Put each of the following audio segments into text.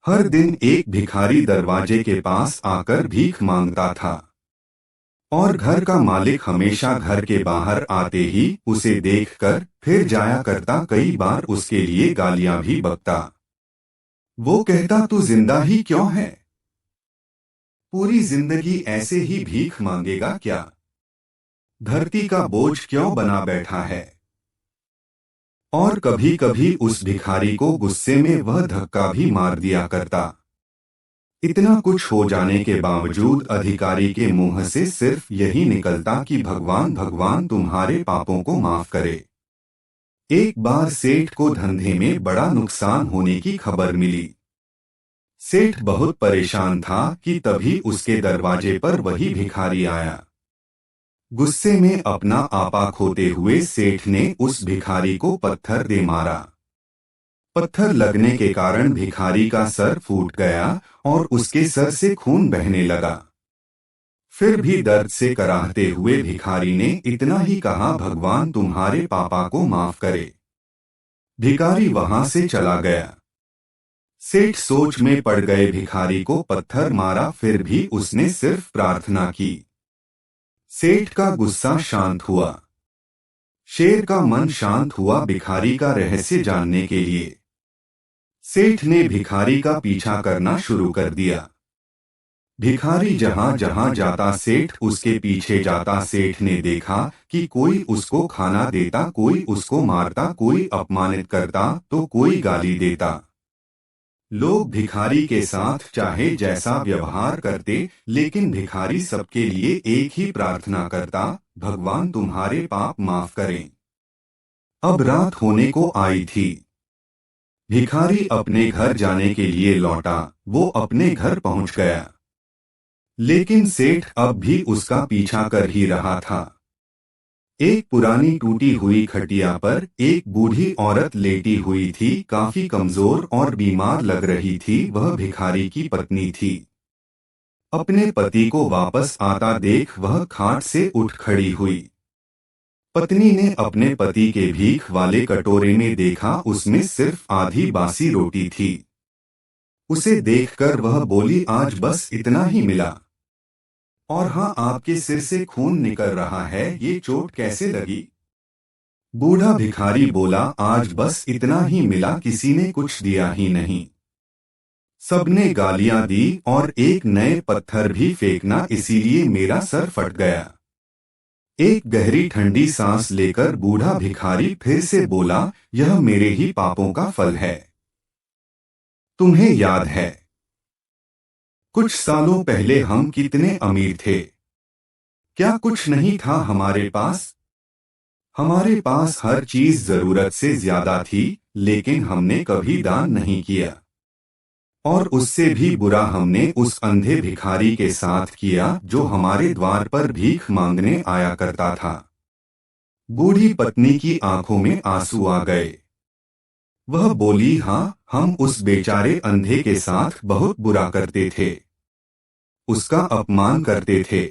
हर दिन एक भिखारी दरवाजे के पास आकर भीख मांगता था और घर का मालिक हमेशा घर के बाहर आते ही उसे देखकर फिर जाया करता। कई बार उसके लिए गालियां भी बकता। वो कहता, तू जिंदा ही क्यों है? पूरी जिंदगी ऐसे ही भीख मांगेगा क्या? धरती का बोझ क्यों बना बैठा है? और कभी कभी उस भिखारी को गुस्से में वह धक्का भी मार दिया करता। इतना कुछ हो जाने के बावजूद अधिकारी के मुंह से सिर्फ यही निकलता कि भगवान भगवान तुम्हारे पापों को माफ करे। एक बार सेठ को धंधे में बड़ा नुकसान होने की खबर मिली। सेठ बहुत परेशान था कि तभी उसके दरवाजे पर वही भिखारी आया। गुस्से में अपना आपा खोते हुए सेठ ने उस भिखारी को पत्थर दे मारा। पत्थर लगने के कारण भिखारी का सर फूट गया और उसके सर से खून बहने लगा। फिर भी दर्द से कराहते हुए भिखारी ने इतना ही कहा, भगवान तुम्हारे पापा को माफ करे। भिखारी वहां से चला गया। सेठ सोच में पड़ गए। भिखारी को पत्थर मारा, फिर भी उसने सिर्फ प्रार्थना की। सेठ का गुस्सा शांत हुआ। शेर का मन शांत हुआ भिखारी का रहस्य जानने के लिए। सेठ ने भिखारी का पीछा करना शुरू कर दिया। भिखारी जहां जहां जाता सेठ उसके पीछे जाता। सेठ ने देखा कि कोई उसको खाना देता, कोई उसको मारता, कोई अपमानित करता तो कोई गाली देता। लोग भिखारी के साथ चाहे जैसा व्यवहार करते, लेकिन भिखारी सबके लिए एक ही प्रार्थना करता, भगवान तुम्हारे पाप माफ करें। अब रात होने को आई थी। भिखारी अपने घर जाने के लिए लौटा। वो अपने घर पहुंच गया, लेकिन सेठ अब भी उसका पीछा कर ही रहा था। एक पुरानी टूटी हुई खटिया पर एक बूढ़ी औरत लेटी हुई थी। काफी कमजोर और बीमार लग रही थी। वह भिखारी की पत्नी थी। अपने पति को वापस आता देख वह खाट से उठ खड़ी हुई। पत्नी ने अपने पति के भीख वाले कटोरे में देखा, उसमें सिर्फ आधी बासी रोटी थी। उसे देखकर वह बोली, आज बस इतना ही मिला। और हाँ, आपके सिर से खून निकल रहा है, ये चोट कैसे लगी? बूढ़ा भिखारी बोला, आज बस इतना ही मिला, किसी ने कुछ दिया ही नहीं। सबने गालियां दी और एक नए पत्थर भी फेंकना, इसीलिए मेरा सर फट गया। एक गहरी ठंडी सांस लेकर बूढ़ा भिखारी फिर से बोला, यह मेरे ही पापों का फल है। तुम्हें याद है कुछ सालों पहले हम कितने अमीर थे? क्या कुछ नहीं था हमारे पास? हमारे पास हर चीज जरूरत से ज्यादा थी, लेकिन हमने कभी दान नहीं किया। और उससे भी बुरा हमने उस अंधे भिखारी के साथ किया जो हमारे द्वार पर भीख मांगने आया करता था। बूढ़ी पत्नी की आंखों में आंसू आ गए। वह बोली, हाँ, हम उस बेचारे अंधे के साथ बहुत बुरा करते थे। उसका अपमान करते थे।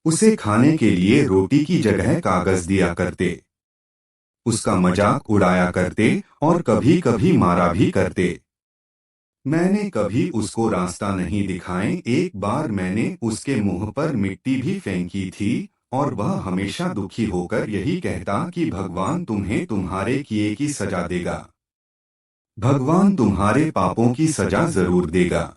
उसे खाने के लिए रोटी की जगह कागज दिया करते। उसका मजाक उड़ाया करते और कभी कभी मारा भी करते। मैंने कभी उसको रास्ता नहीं दिखाए। एक बार मैंने उसके मुंह पर मिट्टी भी फेंकी थी और वह हमेशा दुखी होकर यही कहता कि भगवान तुम्हें तुम्हारे किए की सजा देगा। भगवान तुम्हारे पापों की सजा जरूर देगा।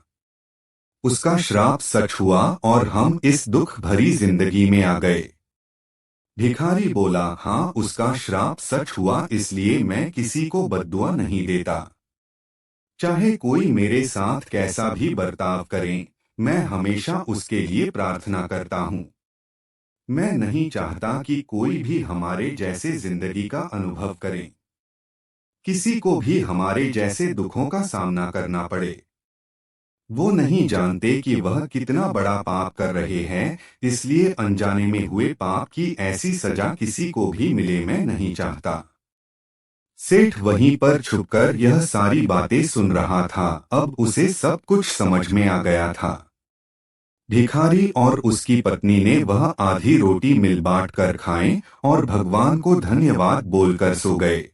उसका श्राप सच हुआ और हम इस दुख भरी जिंदगी में आ गए। भिखारी बोला, हाँ, उसका श्राप सच हुआ, इसलिए मैं किसी को बद्दुआ नहीं देता। चाहे कोई मेरे साथ कैसा भी बर्ताव करे, मैं हमेशा उसके लिए प्रार्थना करता हूँ। मैं नहीं चाहता कि कोई भी हमारे जैसे जिंदगी का अनुभव करे, किसी को भी हमारे जैसे दुखों का सामना करना पड़े। वो नहीं जानते कि वह कितना बड़ा पाप कर रहे हैं, इसलिए अनजाने में हुए पाप की ऐसी सजा किसी को भी मिले, मैं नहीं चाहता। सेठ वहीं पर छुपकर यह सारी बातें सुन रहा था। अब उसे सब कुछ समझ में आ गया था। भिखारी और उसकी पत्नी ने वह आधी रोटी मिल बांट कर खाएं और भगवान को धन्यवाद बोलकर सो गए।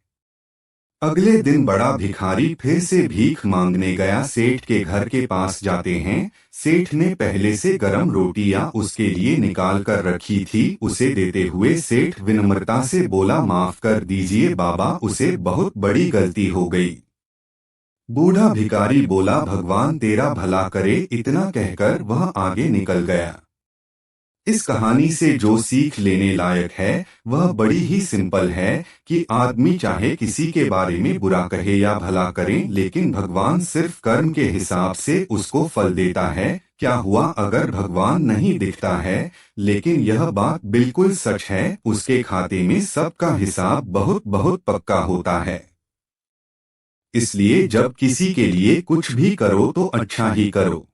अगले दिन बड़ा भिखारी फिर से भीख मांगने गया। सेठ के घर के पास जाते हैं। सेठ ने पहले से गरम रोटियां उसके लिए निकाल कर रखी थी। उसे देते हुए सेठ विनम्रता से बोला, माफ कर दीजिए बाबा, उसे बहुत बड़ी गलती हो गई। बूढ़ा भिखारी बोला, भगवान तेरा भला करे। इतना कहकर वह आगे निकल गया। इस कहानी से जो सीख लेने लायक है वह बड़ी ही सिंपल है कि आदमी चाहे किसी के बारे में बुरा कहे या भला करे, लेकिन भगवान सिर्फ कर्म के हिसाब से उसको फल देता है। क्या हुआ अगर भगवान नहीं दिखता है, लेकिन यह बात बिल्कुल सच है, उसके खाते में सबका हिसाब बहुत बहुत पक्का होता है। इसलिए जब किसी के लिए कुछ भी करो तो अच्छा ही करो।